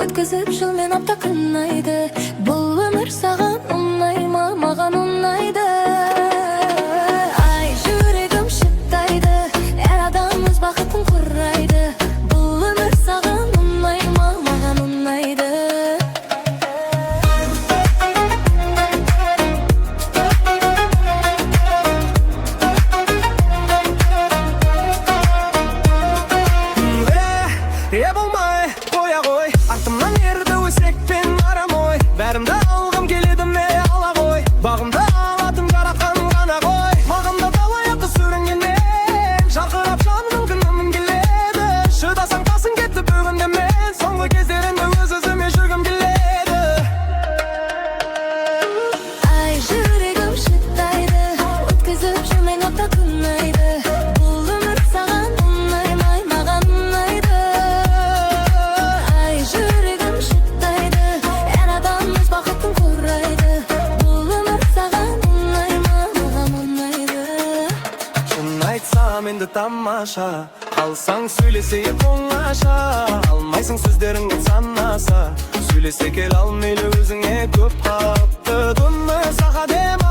өткізіп жылмен апта күн айды. Бұл өмір саған ұнай ма? Маған ұнайды. Ай, жүрегім шыттайды, әр адам өз бақытын құрайды. Бұл өмір саған ұнай ма? Маған ұнайды. Болмай қоя ғой, артымнан ерді өсекпен арам ой. Бәрімді алғым келеді ме ала ғой, бағымды алатын жаратқан ғана ғой. Мағымда талаяқты сүрінгенмен, жарқырап жанымның күнім келеді. Шыдасаң тасын кетті бүгінде мен, соңғы кездерінде өз-өзіме жүргім келеді. Ай, жүрегім шыттайды, өткізіп жүрмен апта күн айды. Бұл өмір саған ұнай ма? Маған ұнайды. Ай, жүрегім шыттайды, әр адам өз бақытын құрайды. Бұл өмір саған ұнай ма? Маған ұнайды. Шын айтсам енді тамаша, қалсаң сөйлесейік оңаша. Алмайсың сөздеріңнен санаса, сөйлесе кел ал мейлі өзіңе көп қапты. Түні сақа дем